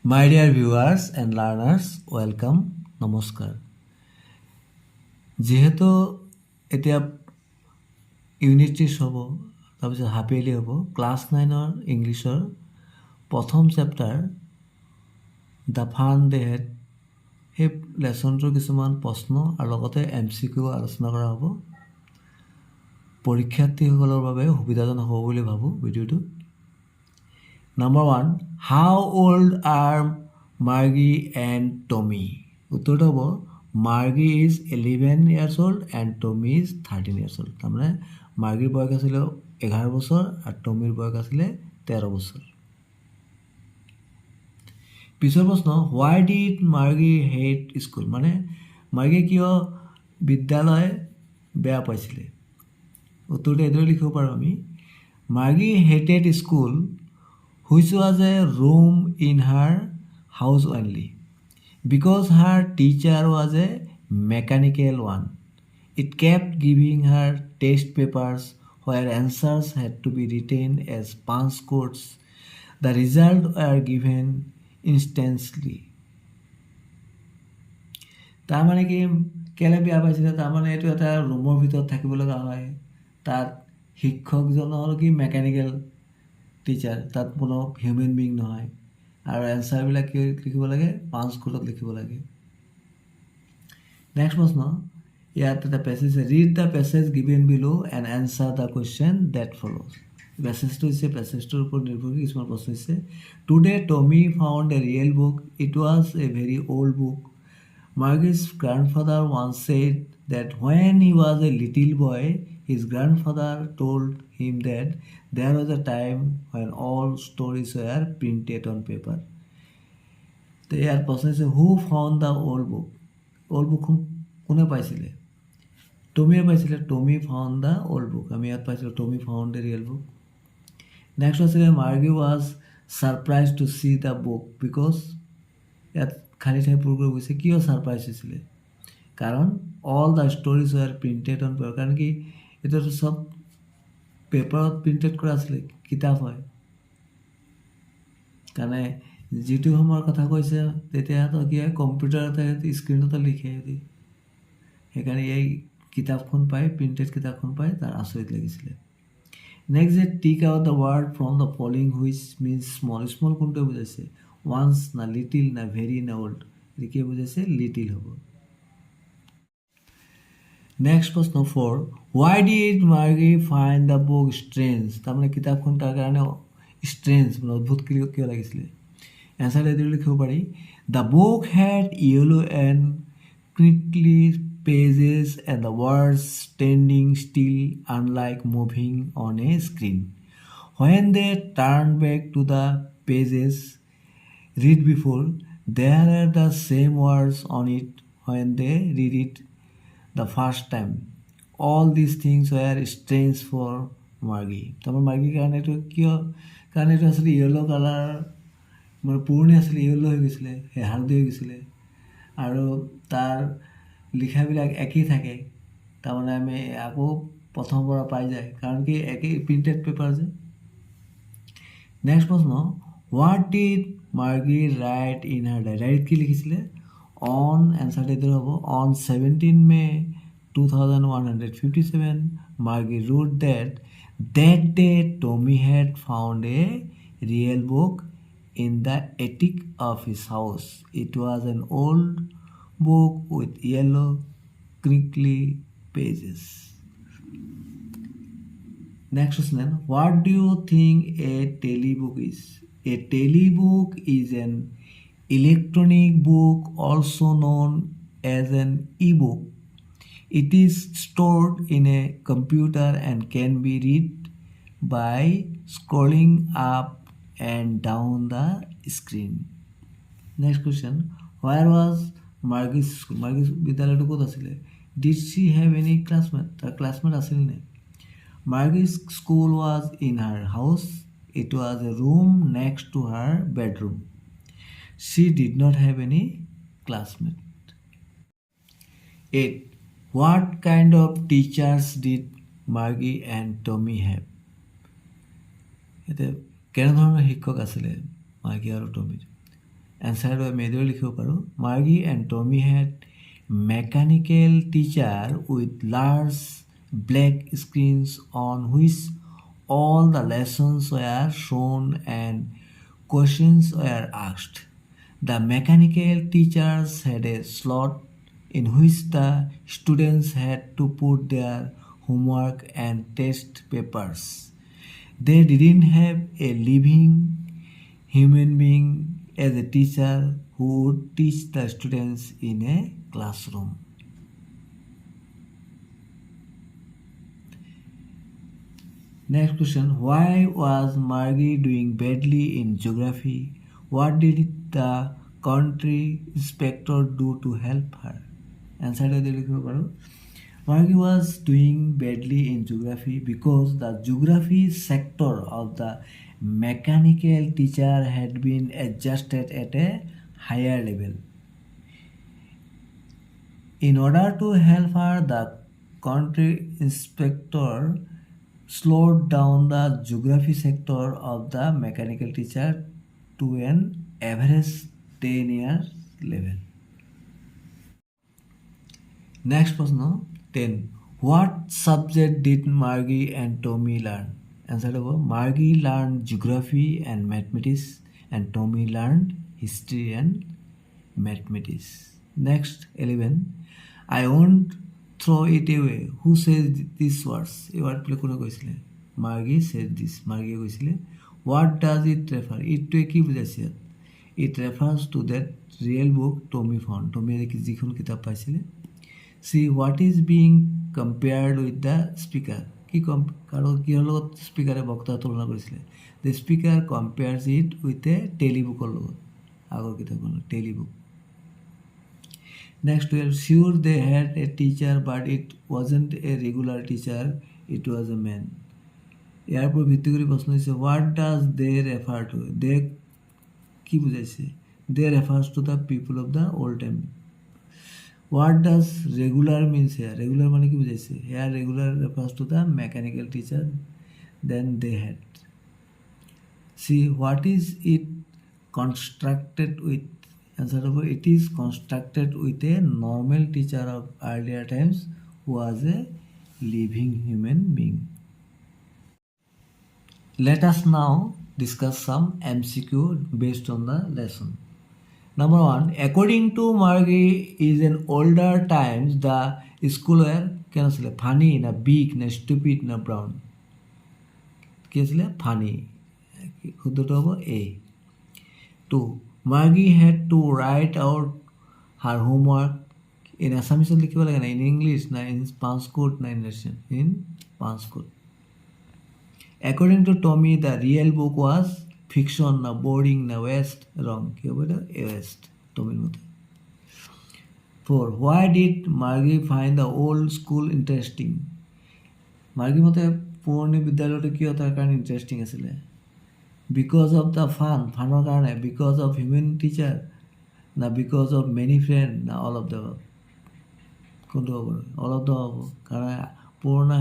My dear viewers and learners, welcome. নমস্কাৰ। যিহেতু এতিয়া ইউনিট টেষ্ট হ'ব, তাৰপিছত হাফ ইয়াৰলি হ'ব, ক্লাছ 9ৰ ইংলিছৰ প্ৰথম chapter the fun they had, সেই লেচনটোৰ কিছুমান প্ৰশ্ন আৰু লগতে MCQ আলোচনা কৰা হ'ব। পৰীক্ষাৰ্থীসকলৰ বাবে সুবিধাজনক হ'ব বুলি ভাবোঁ ভিডিঅ'টো। Number 1, how old are Margie and Tommy? উত্তৰটো হ'ব Margie is 11 years old and Tommy is 13 years old. তাৰমানে মাৰ্গীৰ বয়স আছিলে 11 বছৰ আৰু টমিৰ বয়স আছিলে 13 বছৰ। পিছৰ প্ৰশ্ন, why did Margie hate school? মানে মাৰ্গীয়ে কিয় বিদ্যালয় বেয়া পাইছিলে? উত্তৰটো এইদৰে লিখিব পাৰোঁ আমি, Margie hated school which was a room in her house only, because her teacher was a mechanical one. It kept giving her test papers where answers had to be written as punch codes. The results were given instantly. তাৰমানে কি কেলে বেয়া পাইছিলে? তাৰমানে এইটো এটা ৰুমৰ ভিতৰত থাকিব লগা হয়, তাত শিক্ষকজন হ'ল কি মেকানিকেল টিচাৰ, তাত কোনো হিউমেন বিং নহয়, আৰু এনচাৰবিলাক কি লিখিব লাগে? পাঁচ কোডত লিখিব লাগে। নেক্সট প্ৰশ্ন, ইয়াত এটা passage, read the passage given below and answer the question that follows. পেছেজটো হৈছে, পেছেজটোৰ ওপৰত নিৰ্ভৰ কৰি কিছুমান প্ৰশ্ন হৈছে। Today Tommy found a real book, it was a very old book. Margie's grandfather once said that when he was a little boy, his grandfather told him that there was a time when all stories were printed on paper. তো ইয়াৰ প্ৰশ্ন হৈছে, who found the old book? old book কোনে পাইছিলে? টমিয়ে পাইছিলে। Tommy found the old book। আমি ইয়াত পাইছিলোঁ Tommy found the real book। Next আছিলে, Margie was surprised to see the book because, ইয়াত খালী ঠাই পূৰ কৰি গৈছে, কিয় ছাৰপ্ৰাইজ হৈছিলে? কাৰণ all the stories were printed on paper, কাৰণ কি এতিয়াতো চব পেপাৰত প্ৰিণ্টেড কৰা আছিলে, কিতাপ হয়, কাৰণে যিটো সময়ৰ কথা কৈছে তেতিয়াতো কি হয়, কম্পিউটাৰতে স্ক্ৰীণতে লিখে, সেইকাৰণে এই কিতাপখন পাই, প্ৰিণ্টেড কিতাপখন পাই তাৰ আচৰিত লাগিছিলে। নেক্সট যে tick out the word from the following which means small. Small কোনটোৱে বুজাইছে? ওৱান্স না লিটিল না ভেৰি না অল্ড? কি বুজাইছে? লিটিল হ'ব। নেক্সট প্ৰশ্ন 4, why did Margie find the book strange? তাৰমানে কিতাপখন তাৰ কাৰণে ষ্ট্ৰেঞ্জ, মানে অদ্ভুত কিয় লাগিছিলে? এনচাৰ এইদৰে লিখিব পাৰি, the book had yellow and crinkly pages and the words standing still unlike moving on a screen. When they turned back to the pages read before, there are the same words on it when they read it the first time. All these things were strange for Margie. তাৰমানে মাৰ্গীৰ কাৰণে এইটো কিয়? কাৰণ এইটো আছিলে yellow' colour, মানে পুৰণি আছিলে, য়েল্ল' হৈ গৈছিলে, হালধি হৈ গৈছিলে, আৰু তাৰ লিখাবিলাক একেই থাকে। তাৰমানে আমি আকৌ প্ৰথমৰ পৰা পাই যায়, কাৰণ কি একেই প্ৰিণ্টেড পেপাৰ যে। নেক্সট প্ৰশ্ন, what did Margie write in her diary? ডায়েৰীত কি লিখিছিলে? অন, এনচাৰটো এইদৰে হ'ব, on 17 May 2157, Margie wrote that day Tommy had found a real book in the attic of his house. It was an old book with yellow, crinkly pages. Next question, what do you think a telebook is? A telebook is an electronic book, also known as an e-book. It is stored in a computer and can be read by scrolling up and down the screen. Next question, where was Margie's school? Margie's বিদ্যালয়টো ক'ত আছিলে? Did she have any classmate? তাৰ classmate আছিল নে? Margie's school was in her house. It was a room next to her bedroom. She did not have any classmate. 8, what kind of teachers did Margie and Tommy have? এতিয়া কেনেধৰণৰ শিক্ষক আছিলে মাৰ্গী আৰু টমিৰ? Answer মেজৰ লিখিব পাৰোঁ Margie and Tommy had mechanical teacher with large black screens on which all the lessons were shown and questions were asked. The mechanical teachers had a slot in which the students had to put their homework and test papers. They didn't have a living human being as a teacher who would teach the students in a classroom. Next question, why was Margie doing badly in geography? What did the country inspector do to help her? Answer to the Margie was doing badly in geography because the geography sector of the mechanical teacher had been adjusted at a higher level. In order to help her, the country inspector slowed down the geography sector of the mechanical teacher to an average 10-year level. Next question 10. What subject did Margie and Tommy learn? Answer over. Margie learned geography and mathematics and Tommy learned history and mathematics. Next 11. I won't throw it away. Who says these words? এই ওয়ার্ডগুলো কোনে কৈছিলে? Margie said this. Margie কৈছিলে. What does it refer? ইটটোৱে কি বুজাইছে? It refers to that real book Tommy found. Tommy যিখন কিতাপ পাইছিলে. See what is being compared with the speaker. কি কিহৰ লগত স্পিকাৰে বক্তাৰ তুলনা কৰিছিলে? The speaker compares it with a টেলিবুকৰ লগত. আগৰ কিতাপখন টেলিবুক. Next 12. Sure they had a teacher but it wasn't a regular teacher, it was a man. ইয়াৰ উপর ভিত্তি করে প্রশ্ন হচ্ছে what does they refer to? They কি বুঝাইছে? They refers to the people of the old time. What does regular means here? Regular মানে কি বুঝাইছে? Here regular refers to the mechanical teacher then they had. See what is it constructed with? Answer over. It is constructed with a normal teacher of earlier times who was a living human being. Let us now discuss some MCQ based on the lesson. Number 1. According to Margie, is in older times the school were কেন ছিল funny না big না stupid না brown কি ছিল funny শুদ্ধটা হবে A. 2. Margie had to write out her homework in Assamese লিখিব লাগে না in English না in Sanskrit না in Russian in Sanskrit. According to Tommy, the real book was fiction না boring না waste wrong কি হবে এটা waste Tommyর মতে. 4. Why did Margie find the old school interesting? Margie মতে পুৰণি বিদ্যালয়টো কিয় তাৰ কাৰণে ইণ্টাৰেষ্টিং আছিলে? Because of the ফানৰ কাৰণে because of human teacher না because of many friend না all of the above কোনটো হ'ব all of the হ'ব কাৰণ পুৰণা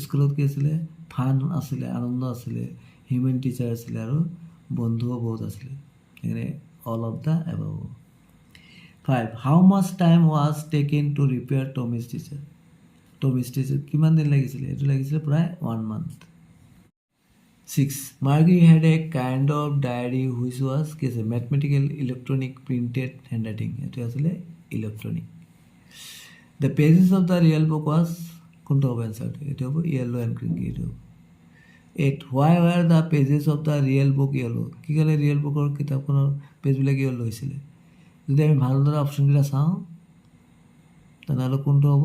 স্কুলত কি আছিলে ফান আছিলে আনন্দ আছিলে হিউমেন টিচাৰ আছিলে আৰু বন্ধুও বহুত আছিলে সেইকাৰণে all of the above. 5. How much time was taken to repair Tommy's teacher? Tommy's teacher কিমান দিন লাগিছিলে? এইটো লাগিছিলে প্ৰায় 1 month. 6. Margie had a kind of diary which was mathematical electronic printed handwriting. It was electronic. The pages of the real book was answered. It was yellow and green. 8. Why were the pages of the real book yellow? কি কালে real book or কিতাপখনৰ পেজবিলাক yellow হৈছিলে? যদি আমি ভালদৰে অপশ্যনকেইটা চাওঁ তেনেহ'লে কোনটো হ'ব?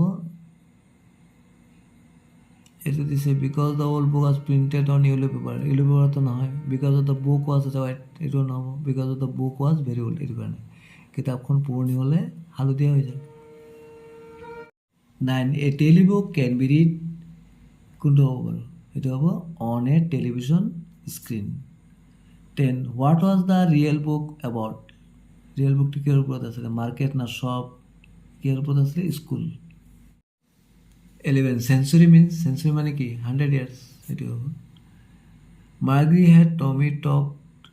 It is because the old book was printed on yellow paper. Yellow paper to nahoy. Because of the book was white. It don't know. Because of the book was very old. It karone. Kitabkhon puroni hole haludia hoy jay. 9. A telebook can be read kunto hobo. It hobo on a television screen. 10. What was the real book about? Real book to kiyar upor asile market na shop kiyar upor asile school. 11. Century means century মানে কি 100 years এটি হবে. Margie had Tommy talked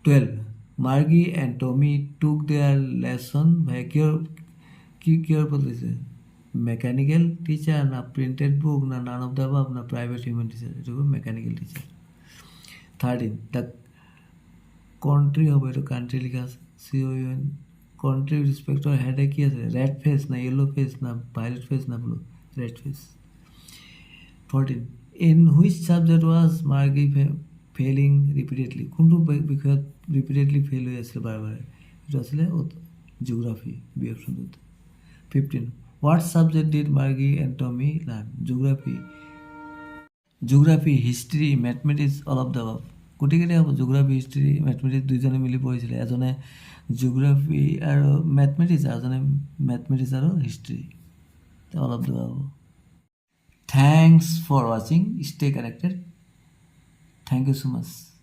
12. Margie and Tommy took their lesson কিহৰ ওপৰত লৈছে mechanical teacher না printed book না none of the above না প্ৰাইভেট হিউমেন টিচাৰ এইটো মেকানিকেল টিচাৰ 13 দ্য কণ্ট্ৰি হ'ব এইটো কাণ্ট্ৰি লিখা আছে COUN কণ্ট্ৰি ৰিচপেক্টৰ হেডে কি আছে ৰেড ফেচ না য়েল্লো ফেচ না ভাইলেট ফেচ না blue red face 14 in which subject was Margie failing repeatedly কোনটো বিষয়ত ৰিপিটেডলি ফেইল হৈ আছিলে বাৰে বাৰে এইটো আছিলে জিঅ'গ্ৰাফি বি অপশ্যনটোত 15 what subject did Margie and Tommy learn geography history mathematics all of the above গোটেইকেইটাই হ'ব জিঅ'গ্ৰাফি হিষ্ট্ৰী মেথমেটিক্স দুইজনে মিলি পঢ়িছিলে এজনে জিঅ'গ্ৰাফি আৰু মেথমেটিক্স আৰু এজনে মেথমেটিক্স আৰু history all of the above হ'ব Thanks for watching. Stay connected. Thank you so much.